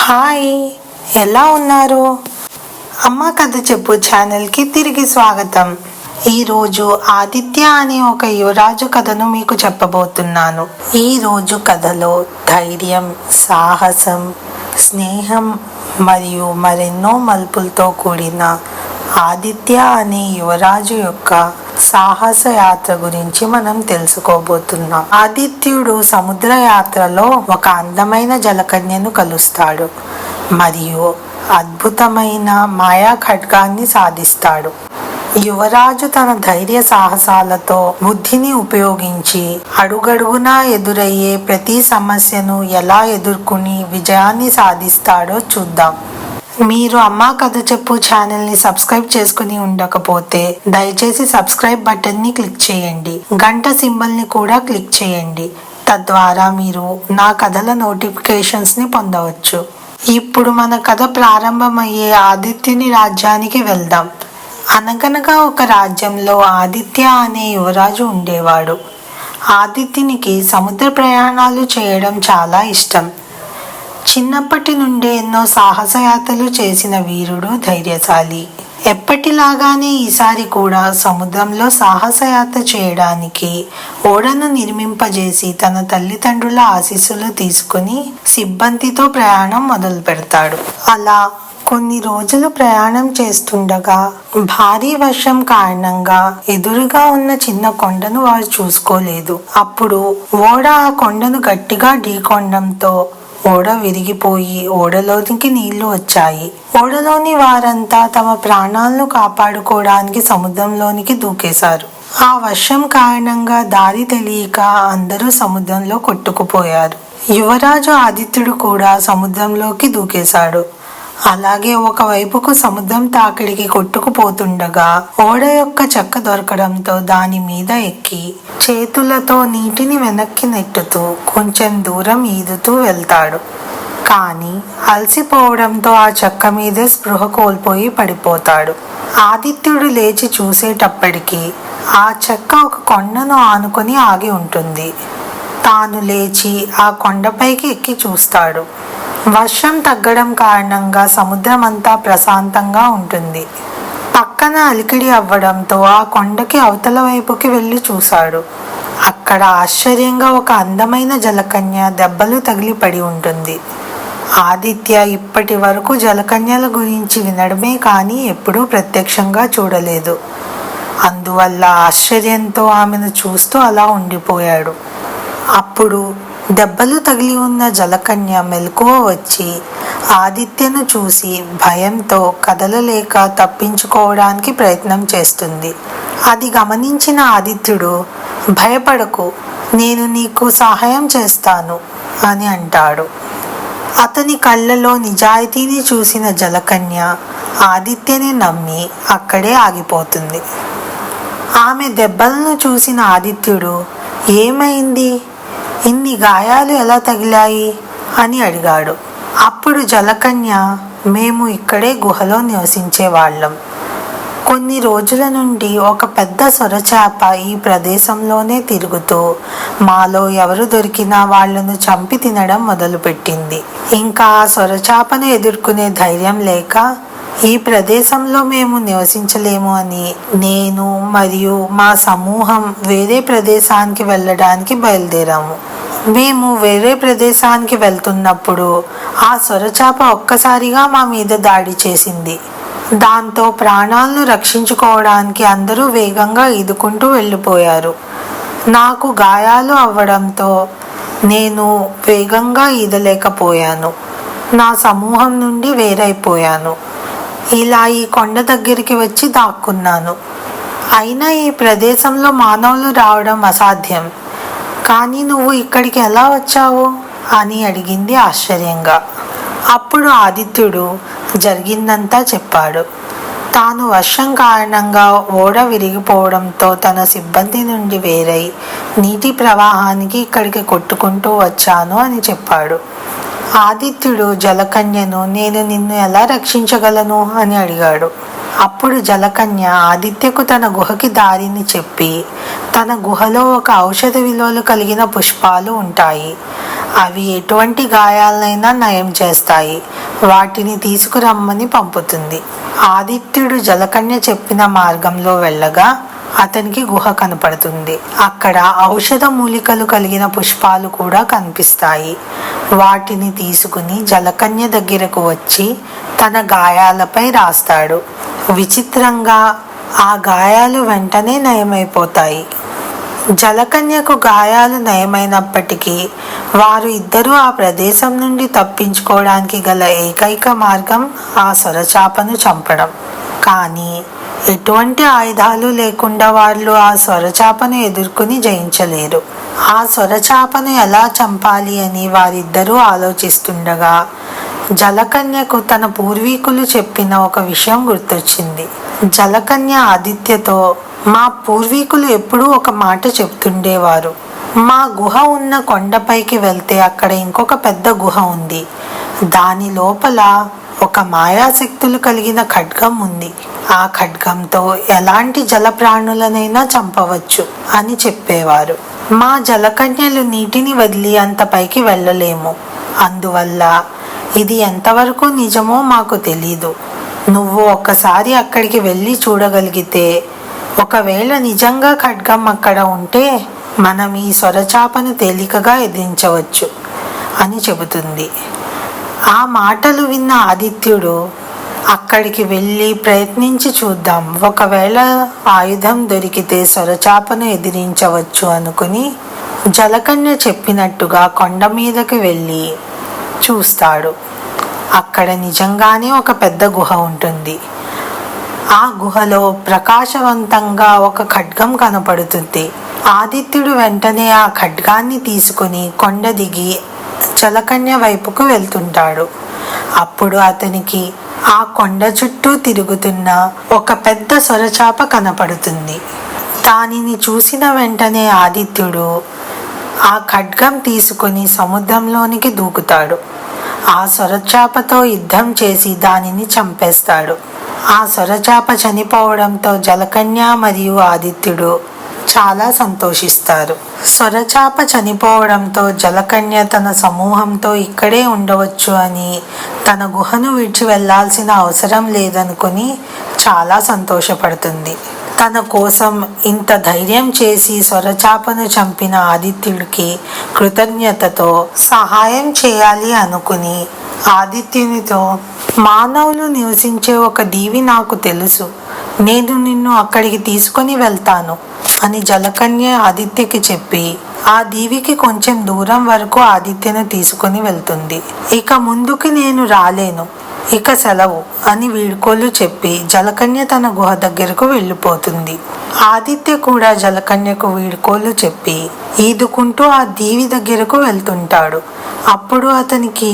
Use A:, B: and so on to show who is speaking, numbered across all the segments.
A: Hi, ఎలా ఉన్నారు? అమ్మ కథ చెప్పు ఛానల్కి తిరిగి స్వాగతం. ఈరోజు ఆదిత్య అనే ఒక యువరాజు కథను మీకు చెప్పబోతున్నాను. ఈరోజు కథలో ధైర్యం, సాహసం, స్నేహం మరియు మరెన్నో మలుపులతో కూడిన ఆదిత్య అనే యువరాజు యొక్క సాహస యాత్ర గురించి మనం తెలుసుకోబోతున్నాం. ఆదిత్యుడు సముద్ర యాత్రలో ఒక అందమైన జలకన్యను కలుస్తాడు మరియు అద్భుతమైన మాయా ఖడ్గాన్ని సాధిస్తాడు. యువరాజు తన ధైర్య సాహసాలతో బుద్ధిని ఉపయోగించి అడుగడుగునా ఎదురయ్యే ప్రతి సమస్యను ఎలా ఎదుర్కొని విజయాన్ని సాధిస్తాడో చూద్దాం. మీరు అమ్మ కథ చెప్పు ఛానల్ని సబ్స్క్రైబ్ చేసుకుని ఉండకపోతే దయచేసి సబ్స్క్రైబ్ బటన్ని క్లిక్ చేయండి. గంట సింబల్ని కూడా క్లిక్ చేయండి. తద్వారా మీరు నా కథల నోటిఫికేషన్స్ని పొందవచ్చు. ఇప్పుడు మన కథ ప్రారంభమయ్యే ఆదిత్యుని రాజ్యానికి వెళ్దాం. అనగనగా ఒక రాజ్యంలో ఆదిత్య అనే యువరాజు ఉండేవాడు. ఆదిత్యునికి సముద్ర ప్రయాణాలు చేయడం చాలా ఇష్టం. చిన్నప్పటి నుండే ఎన్నో సాహసయాత్రలు చేసిన వీరుడు, ధైర్యశాలి. ఎప్పటిలాగానే ఈసారి కూడా సముద్రంలో సాహసయాత్ర చేయడానికి ఓడను నిర్మింపజేసి తన తల్లిదండ్రుల ఆశీస్సులు తీసుకుని సిబ్బందితో ప్రయాణం మొదలు పెడతాడు. అలా కొన్ని రోజులు ప్రయాణం చేస్తుండగా భారీ వర్షం కారణంగా ఎదురుగా ఉన్న చిన్న కొండను వారు చూసుకోలేదు. అప్పుడు ఓడ ఆ కొండను గట్టిగా ఢీకొనడంతో ఓడ విరిగిపోయి ఓడలోనికి నీళ్లు వచ్చాయి. ఓడలోని వారంతా తమ ప్రాణాలను కాపాడుకోవడానికి సముద్రంలోనికి దూకేశారు. ఆ వర్షం కారణంగా దారి తెలియక అందరూ సముద్రంలో కొట్టుకుపోయారు. యువరాజు ఆదిత్యుడు కూడా సముద్రంలోకి దూకేశాడు. అలాగే ఒకవైపుకు సముద్రం తాకిడికి కొట్టుకుపోతుండగా ఓడ యొక్క చెక్క దొరకడంతో దాని మీద ఎక్కి చేతులతో నీటిని వెనక్కి నెట్టుతూ కొంచెం దూరం ఈదుతూ వెళ్తాడు. కానీ అలసిపోవడంతో ఆ చెక్క మీదే స్పృహ కోల్పోయి పడిపోతాడు. ఆదిత్యుడు లేచి చూసేటప్పటికి ఆ చెక్క ఒక కొండను ఆనుకొని ఆగి ఉంటుంది. తాను లేచి ఆ కొండపైకి ఎక్కి చూస్తాడు. వర్షం తగ్గడం కారణంగా సముద్రం అంతా ప్రశాంతంగా ఉంటుంది. పక్కన అలికిడి అవ్వడంతో ఆ కొండకి అవతల వైపుకి వెళ్ళి చూశాడు. అక్కడ ఆశ్చర్యంగా ఒక అందమైన జలకన్య దెబ్బలు తగిలి పడి ఉంటుంది. ఆదిత్య ఇప్పటి వరకు జలకన్యల గురించి వినడమే కానీ ఎప్పుడూ ప్రత్యక్షంగా చూడలేదు. అందువల్ల ఆశ్చర్యంతో ఆమెను చూస్తూ అలా ఉండిపోయాడు. అప్పుడు దెబ్బలు తగిలి ఉన్న జలకన్య మెలకువ వచ్చి ఆదిత్యను చూసి భయంతో కదలలేక తప్పించుకోవడానికి ప్రయత్నం చేస్తుంది. అది గమనించిన ఆదిత్యుడు, భయపడకు, నేను నీకు సహాయం చేస్తాను అని అంటాడు. అతని కళ్ళలో నిజాయితీని చూసిన జలకన్య ఆదిత్యని నమ్మి అక్కడే ఆగిపోతుంది. ఆమె దెబ్బలను చూసిన ఆదిత్యుడు, ఏమైంది, ఇన్ని గాయాలు ఎలా తగిలాయి అని అడిగాడు. అప్పుడు జలకన్య, మేము ఇక్కడే గుహలో నివసించే వాళ్ళం. కొన్ని రోజుల నుండి ఒక పెద్ద సొరచేప ఈ ప్రదేశంలోనే తిరుగుతూ మాలో ఎవరు దొరికినా వాళ్లను చంపి తినడం మొదలుపెట్టింది. ఇంకా ఆ సొరచేపను ఎదుర్కొనే ధైర్యం లేక ఈ ప్రదేశంలో మేము నివసించలేము అని నేను మరియు మా సమూహం వేరే ప్రదేశానికి వెళ్ళడానికి బయలుదేరాము. మేము వేరే ప్రదేశానికి వెళ్తున్నప్పుడు ఆ సొరచేప ఒక్కసారిగా మా మీద దాడి చేసింది. దాంతో ప్రాణాలను రక్షించుకోవడానికి అందరూ వేగంగా ఈదుకుంటూ వెళ్ళిపోయారు. నాకు గాయాలు అవ్వడంతో నేను వేగంగా ఈదలేకపోయాను. నా సమూహం నుండి వేరైపోయాను. ఇలా ఈ కొండ దగ్గరికి వచ్చి దాక్కున్నాను. అయినా ఈ ప్రదేశంలో మానవులు రావడం అసాధ్యం. కానీ నువ్వు ఇక్కడికి ఎలా వచ్చావు అని అడిగింది ఆశ్చర్యంగా. అప్పుడు ఆదిత్యుడు జరిగిందంతా చెప్పాడు. తాను వర్షం కారణంగా ఓడ విరిగిపోవడంతో తన సిబ్బంది నుండి వేరై నీటి ప్రవాహానికి ఇక్కడికి కొట్టుకుంటూ వచ్చాను అని చెప్పాడు. ఆదిత్యుడు జలకన్యను, నేను నిన్ను ఎలా రక్షించగలను అని అడిగాడు. అప్పుడు జలకన్య ఆదిత్యకు తన గుహకి దారిని చెప్పి, తన గుహలో ఒక ఔషధ విలువలు కలిగిన పుష్పాలు ఉంటాయి. అవి ఎటువంటి గాయాలనైనా నయం చేస్తాయి. వాటిని తీసుకురమ్మని పంపుతుంది. ఆదిత్యుడు జలకన్య చెప్పిన మార్గంలో వెళ్ళగా అతనికి గుహ కనపడుతుంది. అక్కడ ఔషధ మూలికలు కలిగిన పుష్పాలు కూడా కనిపిస్తాయి. వాటిని తీసుకుని జలకన్య దగ్గరకు వచ్చి తన గాయాలపై రాస్తాడు. విచిత్రంగా ఆ గాయాలు వెంటనే నయమైపోతాయి. జలకన్యకు గాయాలు నయమైనప్పటికీ వారు ఇద్దరూ ఆ ప్రదేశం నుండి తప్పించుకోవడానికి గల ఏకైక మార్గం ఆ సొరచాపను చంపడం. కానీ ఎటువంటి ఆయుధాలు లేకుండా వాళ్ళు ఆ సొరచాపను ఎదుర్కొని జయించలేరు. ఆ సొరచాపను ఎలా చంపాలి అని వారిద్దరూ ఆలోచిస్తుండగా జలకన్యకు తన పూర్వీకులు చెప్పిన ఒక విషయం గుర్తొచ్చింది. జలకన్య ఆదిత్యతో, మా పూర్వీకులు ఎప్పుడూ ఒక మాట చెప్తుండేవారు. మా గుహ ఉన్న కొండపైకి వెళ్తే అక్కడ ఇంకొక పెద్ద గుహ ఉంది. దాని లోపల ఒక మాయాశక్తులు కలిగిన ఖడ్గం ఉంది. ఆ ఖడ్గంతో ఎలాంటి జల ప్రాణులనైనా చంపవచ్చు అని చెప్పేవారు. మా జలకన్యలు నీటిని వదిలి అంత పైకి వెళ్ళలేము. అందువల్ల ఇది ఎంతవరకు నిజమో మాకు తెలీదు. నువ్వు ఒక్కసారి అక్కడికి వెళ్ళి చూడగలిగితే, ఒకవేళ నిజంగా ఖడ్గం అక్కడ ఉంటే మనం ఈ సొరచాపను తేలికగా ఎదిరించవచ్చు అని చెబుతుంది. ఆ మాటలు విన్న ఆదిత్యుడు, అక్కడికి వెళ్ళి ప్రయత్నించి చూద్దాం, ఒకవేళ ఆయుధం దొరికితే సొరచాపను ఎదిరించవచ్చు అనుకుని జలకన్య చెప్పినట్టుగా కొండ మీదకి వెళ్ళి చూస్తాడు. అక్కడ నిజంగానే ఒక పెద్ద గుహ ఉంటుంది. ఆ గుహలో ప్రకాశవంతంగా ఒక ఖడ్గం కనపడుతుంది. ఆదిత్యుడు వెంటనే ఆ ఖడ్గాన్ని తీసుకుని కొండ దిగి జలకన్య వైపుకు వెళ్తుంటాడు. అప్పుడు అతనికి ఆ కొండ చుట్టూ తిరుగుతున్న ఒక పెద్ద సొరచాప కనపడుతుంది. దానిని చూసిన వెంటనే ఆదిత్యుడు ఆ ఖడ్గం తీసుకుని సముద్రంలోనికి దూకుతాడు. ఆ సొరచాపతో యుద్ధం చేసి దానిని చంపేస్తాడు. ఆ సొరచాప చనిపోవడంతో జలకన్య మరియు ఆదిత్యుడు చాలా సంతోషిస్తారు. సొరచాప చనిపోవడంతో జలకన్య తన సమూహంతో ఇక్కడే ఉండవచ్చు అని, తన గుహను విడిచి వెళ్లాల్సిన అవసరం లేదనుకుని చాలా సంతోషపడుతుంది. తన కోసం ఇంత ధైర్యం చేసి సొరచాపను చంపిన ఆదిత్యుడికి కృతజ్ఞతతో సహాయం చేయాలి అనుకుని ఆదిత్యునితో, మానవులు నివసించే ఒక దీవి నాకు తెలుసు, నేను నిన్ను అక్కడికి తీసుకొని వెళ్తాను అని జలకన్య ఆదిత్యకి చెప్పి ఆ దీవికి కొంచెం దూరం వరకు ఆదిత్యను తీసుకొని వెళ్తుంది. ఇక ముందుకి నేను రాలేను, ఇక సెలవు అని వీడ్కోలు చెప్పి జలకన్య తన గుహ దగ్గరకు వెళ్ళిపోతుంది. ఆదిత్య కూడా జలకన్యకు వీడ్కోలు చెప్పి ఈదుకుంటూ ఆ దీవి దగ్గరకు వెళ్తుంటాడు. అప్పుడు అతనికి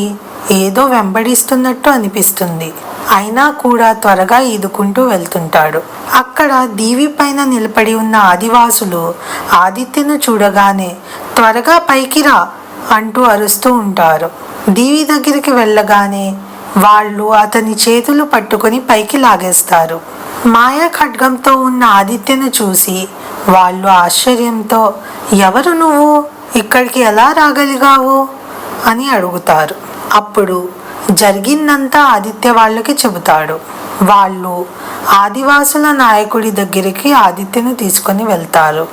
A: ఏదో వెంబడిస్తున్నట్టు అనిపిస్తుంది. అయినా కూడా త్వరగా ఈదుకుంటూ వెళ్తుంటాడు. అక్కడ దీవి పైన నిలబడి ఉన్న ఆదివాసులు ఆదిత్యను చూడగానే త్వరగా పైకి రా అంటూ అరుస్తూ ఉంటారు. దీవి దగ్గరికి వెళ్ళగానే వాళ్ళు అతని చేతులు పట్టుకొని పైకి లాగేస్తారు. మాయా ఖడ్గంతో ఉన్న ఆదిత్యను చూసి వాళ్ళు ఆశ్చర్యంతో, ఎవరు నువ్వు, ఇక్కడికి ఎలా రాగలిగావు అని అడుగుతారు. అప్పుడు జరిగిందంతా ఆదిత్య వాళ్ళకి చెబుతాడు. వాళ్ళు ఆదివాసుల నాయకుడి దగ్గరికి ఆదిత్యను తీసుకొని వెళ్తారు.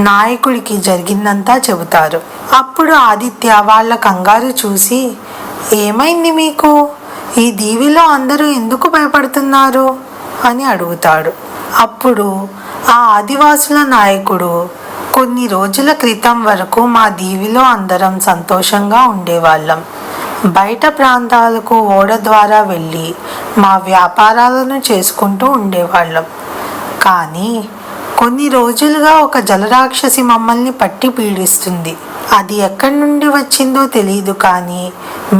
A: నాయకుడికి జరిగిందంతా చెబుతారు. అప్పుడు ఆదిత్య వాళ్ళ కంగారు చూసి, ఏమైంది మీకు, ఈ దీవిలో అందరూ ఎందుకు భయపడుతున్నారు అని అడుగుతాడు. అప్పుడు ఆ ఆదివాసుల నాయకుడు, కొన్ని రోజుల క్రితం వరకు మా దీవిలో అందరం సంతోషంగా ఉండేవాళ్ళం. బయట ప్రాంతాలకు ఓడ ద్వారా వెళ్ళి మా వ్యాపారాలను చేసుకుంటూ ఉండేవాళ్ళం. కానీ కొన్ని రోజులుగా ఒక జలరాక్షసి మమ్మల్ని పట్టి పీడిస్తుంది. అది ఎక్కడి నుండి వచ్చిందో తెలియదు, కానీ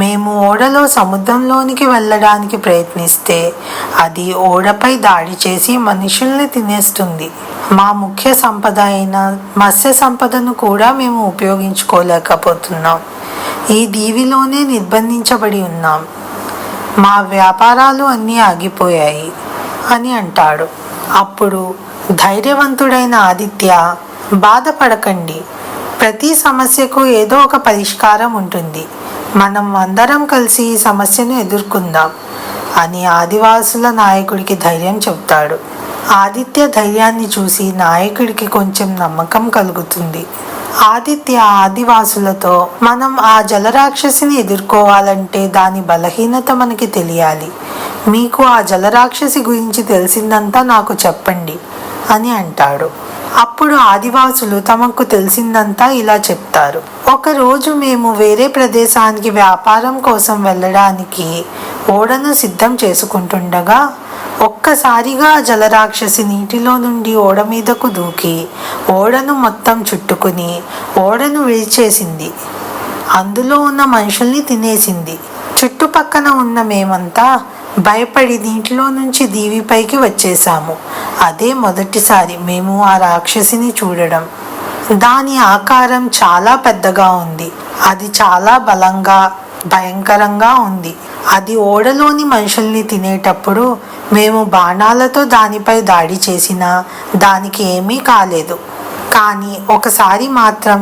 A: మేము ఓడలో సముద్రంలోనికి వెళ్ళడానికి ప్రయత్నిస్తే అది ఓడపై దాడి చేసి మనుషుల్ని తినేస్తుంది. మా ముఖ్య సంపద అయిన మత్స్య సంపదను కూడా మేము ఉపయోగించుకోలేకపోతున్నాం. ఈ దీవిలోనే నిర్బంధించబడి ఉన్నాం. మా వ్యాపారాలు అన్నీ ఆగిపోయాయి అని అంటాడు. అప్పుడు ధైర్యవంతుడైన ఆదిత్య, బాధపడకండి, ప్రతి సమస్యకు ఏదో ఒక పరిష్కారం ఉంటుంది. మనం అందరం కలిసి ఈ సమస్యను ఎదుర్కొందాం అని ఆదివాసుల నాయకుడికి ధైర్యం చెబుతాడు. ఆదిత్య ధైర్యాన్ని చూసి నాయకుడికి కొంచెం నమ్మకం కలుగుతుంది. ఆదిత్య ఆదివాసులతో, మనం ఆ జలరాక్షసిని ఎదుర్కోవాలంటే దాని బలహీనత మనకి తెలియాలి. మీకు ఆ జలరాక్షసి గురించి తెలిసిందంతా నాకు చెప్పండి అని అంటాడు. అప్పుడు ఆదివాసులు తమకు తెలిసిందంతా ఇలా చెప్తారు. ఒకరోజు మేము వేరే ప్రదేశానికి వ్యాపారం కోసం వెళ్ళడానికి ఓడను సిద్ధం చేసుకుంటుండగా ఒక్కసారిగా జలరాక్షసి నీటిలో నుండి ఓడ మీదకు దూకి ఓడను మొత్తం చుట్టుకుని ఓడను విడిచేసింది. అందులో ఉన్న మనుషుల్ని తినేసింది. చుట్టుపక్కన ఉన్న మేమంతా భయపడి నీటిలో నుంచి దీవిపైకి వచ్చేసాము. అదే మొదటిసారి మేము ఆ రాక్షసిని చూడడం. దాని ఆకారం చాలా పెద్దగా ఉంది. అది చాలా బలంగా, భయంకరంగా ఉంది. అది ఓడలోని మనుషుల్ని తినేటప్పుడు మేము బాణాలతో దానిపై దాడి చేసినా దానికి ఏమీ కాలేదు. కానీ ఒకసారి మాత్రం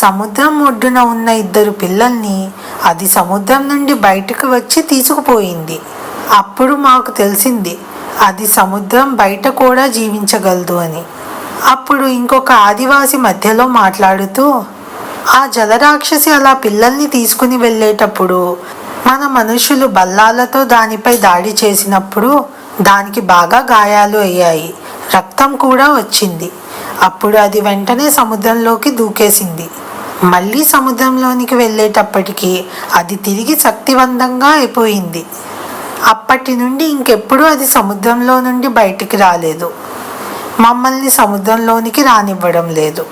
A: సముద్రం ఒడ్డున ఉన్న 2 పిల్లల్ని అది సముద్రం నుండి బయటకు వచ్చి తీసుకుపోయింది. అప్పుడు మాకు తెలిసింది అది సముద్రం బయట కూడా జీవించగలదు అని. అప్పుడు ఇంకొక ఆదివాసి మధ్యలో మాట్లాడుతూ, ఆ జలరాక్షసి అలా పిల్లల్ని తీసుకుని వెళ్ళేటప్పుడు మన మనుషులు బల్లాలతో దానిపై దాడి చేసినప్పుడు దానికి బాగా గాయాలు అయ్యాయి, రక్తం కూడా వచ్చింది. అప్పుడు అది వెంటనే సముద్రంలోకి దూకేసింది. మళ్ళీ సముద్రంలోనికి వెళ్ళేటప్పటికీ అది తిరిగి శక్తివంతంగా అయిపోయింది. అప్పటి నుండి ఇంకెప్పుడు అది సముద్రంలో నుండి బయటికి రాలేదు. మమ్మల్ని సముద్రంలోనికి రానివ్వడం లేదు.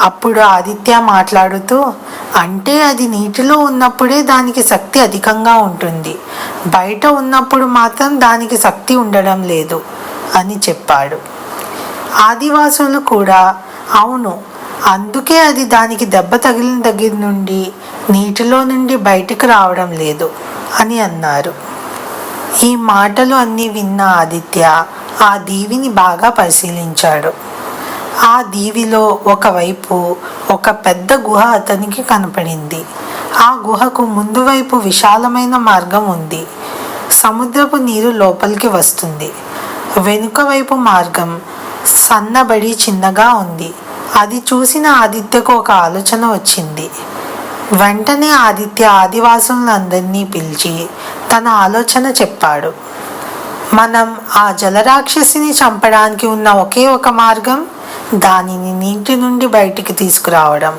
A: అప్పుడు ఆదిత్య మాట్లాడుతూ, అంటే అది నీటిలో ఉన్నప్పుడే దానికి శక్తి అధికంగా ఉంటుంది, బయట ఉన్నప్పుడు మాత్రం దానికి శక్తి ఉండడం లేదు అని చెప్పాడు. ఆదివాసులు కూడా, అవును, అందుకే అది దానికి దెబ్బ తగిలిన దగ్గర నుండి నీటిలో నుండి బయటకు రావడం లేదు అని అన్నారు. ఈ మాటలు అన్నీ విన్న ఆదిత్య ఆ దీవిని బాగా పరిశీలించాడు. ఆ దీవిలో ఒకవైపు ఒక పెద్ద గుహ అతనికి కనపడింది. ఆ గుహకు ముందు వైపు విశాలమైన మార్గం ఉంది. సముద్రపు నీరు లోపలికి వస్తుంది. వెనుక వైపు మార్గం సన్నబడి చిన్నగా ఉంది. అది చూసిన ఆదిత్యకు ఒక ఆలోచన వచ్చింది. వెంటనే ఆదిత్య ఆదివాసులందరినీ పిలిచి తన ఆలోచన చెప్పాడు. మనం ఆ జలరాక్షసిని చంపడానికి ఉన్న ఒకే ఒక మార్గం దానిని నీటి నుండి బయటికి తీసుకురావడం.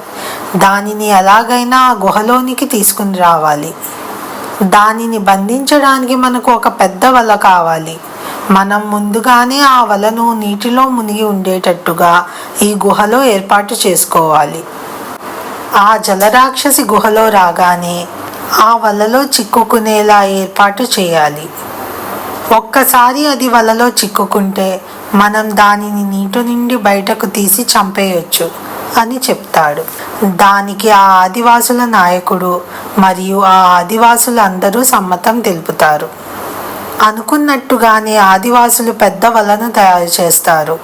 A: దానిని ఎలాగైనా ఆ గుహలోనికి తీసుకుని రావాలి. దానిని బంధించడానికి మనకు ఒక పెద్ద వల కావాలి. మనం ముందుగానే ఆ వలను నీటిలో మునిగి ఉండేటట్టుగా ఈ గుహలో ఏర్పాటు చేసుకోవాలి. ఆ జలరాక్షసి గుహలో రాగానే ఆ వలలో చిక్కుకునేలా ఏర్పాటు చేయాలి. ఒక్కసారి అది వలలో చిక్కుకుంటే మనం దానిని నీటి నుండి బయటకు తీసి చంపేయొచ్చు అని చెప్తాడు. దానికి ఆ ఆదివాసుల నాయకుడు మరియు ఆ ఆదివాసులు అందరూ సమ్మతం తెలుపుతారు. అనుకున్నట్టుగానే ఆదివాసులు పెద్ద వలను తయారు చేస్తారు.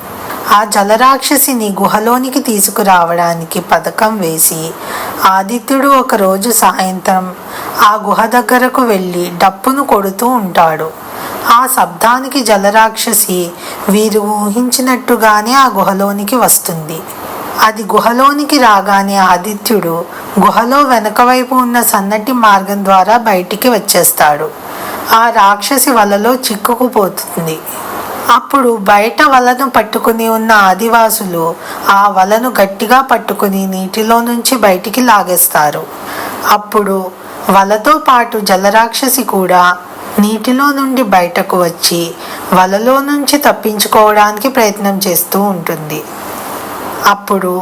A: ఆ జలరాక్షసిని గుహలోనికి తీసుకురావడానికి పథకం వేసి ఆదిత్యుడు ఒకరోజు సాయంత్రం ఆ గుహ దగ్గరకు వెళ్ళి డప్పును కొడుతూ ఉంటాడు. ఆ శబ్దానికి జలరాక్షసి వీరు ఊహించినట్టుగానే ఆ గుహలోనికి వస్తుంది. అది గుహలోనికి రాగానే ఆదిత్యుడు గుహలో వెనక వైపు ఉన్న సన్నటి మార్గం ద్వారా బయటికి వచ్చేస్తాడు. ఆ రాక్షసి వలలో చిక్కుకుపోతుంది. అప్పుడు బయట వలను పట్టుకుని ఉన్న ఆదివాసులు ఆ వలను గట్టిగా పట్టుకుని నీటిలో నుంచి బయటికి లాగేస్తారు. అప్పుడు వలతో పాటు జలరాక్షసి కూడా నీటిలో నుండి బయటకు వచ్చి వలలో నుంచి తప్పించుకోవడానికి ప్రయత్నం చేస్తూ ఉంటుంది. అప్పుడు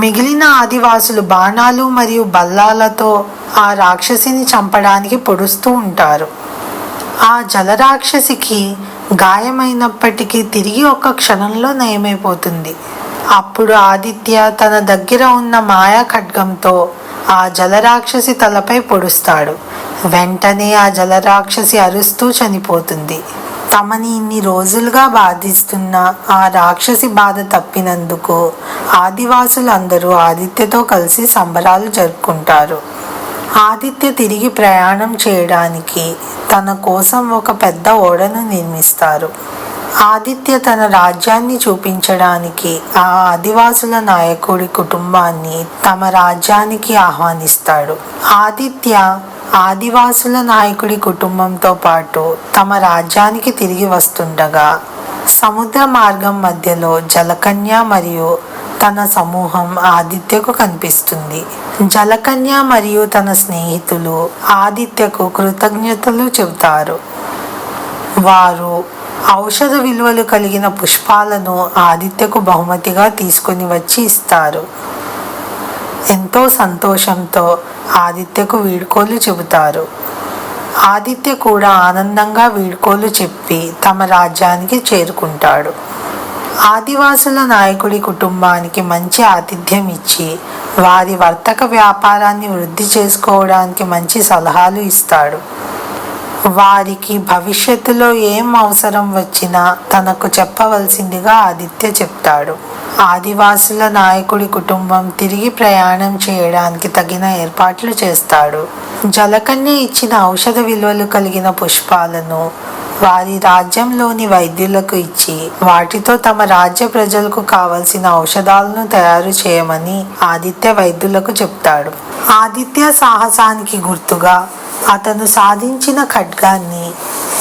A: మిగిలిన ఆదివాసులు బాణాలు మరియు బల్లాలతో ఆ రాక్షసిని చంపడానికి పొడుస్తూ ఉంటారు. ఆ జలరాక్షసికి గాయమైనప్పటికీ తిరిగి ఒక్క క్షణంలో నయమైపోతుంది. అప్పుడు ఆదిత్య తన దగ్గర ఉన్న మాయా ఖడ్గంతో ఆ జలరాక్షసి తలపై పొడుస్తాడు. వెంటనే ఆ జలరాక్షసి అరుస్తూ చనిపోతుంది. తమని ఇన్ని రోజులుగా బాధిస్తున్న ఆ రాక్షసి బాధ తప్పినందుకు ఆదివాసులందరూ ఆదిత్యతో కలిసి సంబరాలు జరుపుకుంటారు. ఆదిత్య తిరిగి ప్రయాణం చేయడానికి తన కోసం ఒక పెద్ద ఓడను నిర్మిస్తారు. ఆదిత్య తన రాజ్యాన్ని చూపించడానికి ఆ ఆదివాసుల నాయకుడి కుటుంబాన్ని తమ రాజ్యానికి ఆహ్వానిస్తాడు. ఆదిత్య ఆదివాసుల నాయకుడి కుటుంబంతో పాటు తమ రాజ్యానికి తిరిగి వస్తుండగా సముద్ర మార్గం మధ్యలో జలకన్య మరియు తన సమూహం ఆదిత్యకు కనిపిస్తుంది. జలకన్య మరియు తన స్నేహితులు ఆదిత్యకు కృతజ్ఞతలు చెబుతారు. వారు ఔషధ విలువలు కలిగిన పుష్పాలను ఆదిత్యకు బహుమతిగా తీసుకుని వచ్చి ఇస్తారు. ఎంతో సంతోషంతో ఆదిత్యకు వీడ్కోలు చెబుతారు. ఆదిత్య కూడా ఆనందంగా వీడ్కోలు చెప్పి తమ రాజ్యానికి చేరుకుంటాడు. ఆదివాసుల నాయకుడి కుటుంబానికి మంచి ఆతిథ్యం ఇచ్చి వారి వర్తక వ్యాపారాన్ని వృద్ధి చేసుకోవడానికి మంచి సలహాలు ఇస్తాడు. వారికి భవిష్యత్తులో ఏం అవసరం వచ్చినా తనకు చెప్పవలసిందిగా ఆదిత్య చెప్తాడు. ఆదివాసుల నాయకుడి కుటుంబం తిరిగి ప్రయాణం చేయడానికి తగిన ఏర్పాట్లు చేస్తాడు. జలకన్య ఇచ్చిన ఔషధ విలువలు కలిగిన పుష్పాలను వారి రాజ్యంలోని వైద్యులకు ఇచ్చి వాటితో తమ రాజ్య ప్రజలకు కావలసిన ఔషధాలను తయారు చేయమని ఆదిత్య వైద్యులకు చెప్తాడు. ఆదిత్య సాహసానికి గుర్తుగా అతను సాధించిన ఖడ్గాన్ని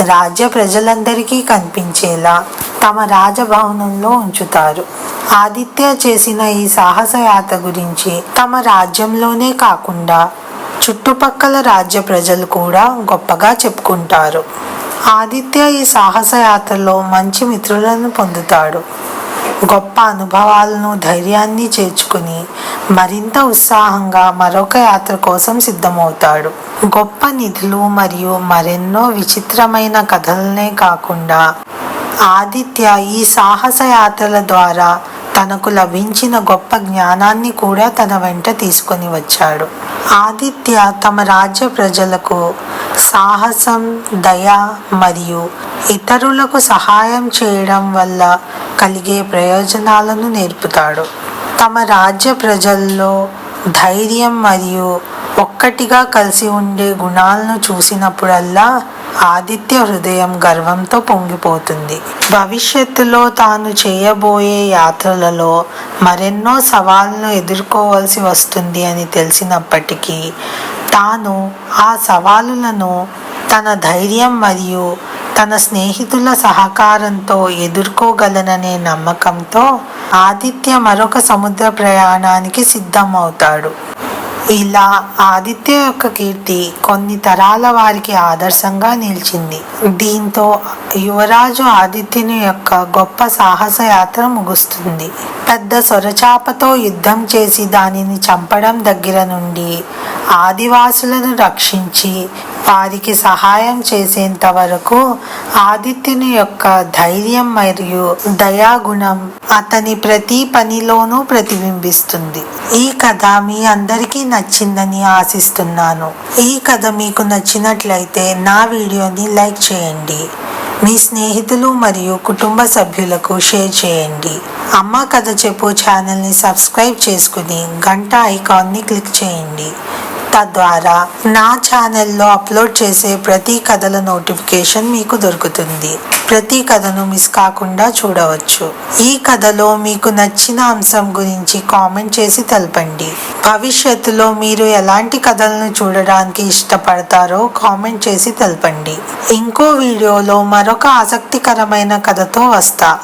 A: రాజ్య ప్రజలందరికీ కనిపించేలా తమ రాజభవనంలో ఉంచుతారు. ఆదిత్య చేసిన ఈ సాహసయాత్ర గురించి తమ రాజ్యంలోనే కాకుండా చుట్టుపక్కల రాజ్య ప్రజలు కూడా గొప్పగా చెప్పుకుంటారు. ఆదిత్య ఈ సాహసయాత్రలో మంచి మిత్రులను పొందుతాడు. గొప్ప అనుభవాలను ధైర్యాన్ని చేర్చుకుని మరింత ఉత్సాహంగా మరొక యాత్ర కోసం సిద్ధమవుతాడు. గొప్ప నిధులు మరియు మరెన్నో విచిత్రమైన కథలనే కాకుండా ఆదిత్య ఈ సాహస యాత్రల ద్వారా తనకు లభించిన గొప్ప జ్ఞానాన్ని కూడా తన వెంట తీసుకొని వచ్చాడు. ఆదిత్య తమ రాజ్య ప్రజలకు సాహసం, దయ మరియు ఇతరులకు సహాయం చేయడం వల్ల కలిగే ప్రయోజనాలను నేర్పుతాడు. తమ రాజ్య ప్రజల్లో ధైర్యం మరియు ఒక్కటిగా కలిసి ఉండే గుణాలను చూసినప్పుడల్లా ఆదిత్య హృదయం గర్వంతో పొంగిపోతుంది. భవిష్యత్తులో తాను చేయబోయే యాత్రలలో మరెన్నో సవాళ్ళను ఎదుర్కోవాల్సి వస్తుంది అని తెలిసినప్పటికీ తాను ఆ సవాలులను తన ధైర్యం మరియు తన స్నేహితుల సహకారంతో ఎదుర్కోగలననే నమ్మకంతో ఆదిత్య మరొక సముద్ర ప్రయాణానికి సిద్ధమవుతాడు. ఇలా ఆదిత్య యొక్క కీర్తి కొన్ని తరాల వారికి ఆదర్శంగా నిలిచింది. దీంతో యువరాజు ఆదిత్యుని యొక్క గొప్ప సాహస యాత్ర ముగుస్తుంది. పెద్ద సొరచాపతో యుద్ధం చేసి దానిని చంపడం దగ్గర నుండి ఆదివాసులను రక్షించి వారికి సహాయం చేసేంత వరకు ఆదిత్యుని యొక్క ధైర్యం మరియు దయాగుణం అతని ప్రతి పనిలోనూ ప్రతిబింబిస్తుంది. ఈ కథ మీ అందరికీ నచ్చిందని ఆశిస్తున్నాను. ఈ కథ మీకు నచ్చినట్లయితే నా వీడియోని లైక్ చేయండి. మీ స్నేహితులు మరియు కుటుంబ సభ్యులకు షేర్ చేయండి. అమ్మ కథ చెప్పు ఛానల్ని సబ్స్క్రైబ్ చేసుకుని గంట ఐకాన్ని క్లిక్ చేయండి. తద్వారా నా ఛానల్లో అప్లోడ్ చేసే ప్రతి కథల నోటిఫికేషన్ మీకు దొరుకుతుంది. ప్రతి కథను మిస్ కాకుండా చూడవచ్చు. ఈ కథలో మీకు నచ్చిన అంశం గురించి కామెంట్ చేసి తెలపండి. భవిష్యత్తులో మీరు ఎలాంటి కథలను చూడడానికి ఇష్టపడతారో కామెంట్ చేసి తెలపండి. ఇంకో వీడియోలో మరొక ఆసక్తికరమైన కథతో వస్తా.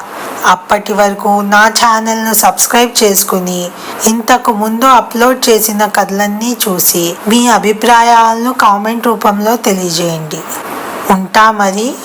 A: అప్పటి వరకు నా ఛానల్ను సబ్స్క్రైబ్ చేసుకుని ఇంతకు ముందు అప్లోడ్ చేసిన కథలన్నీ చూసి మీ అభిప్రాయాలను కామెంట్ రూపంలో తెలియజేయండి. ఉంటా మరి.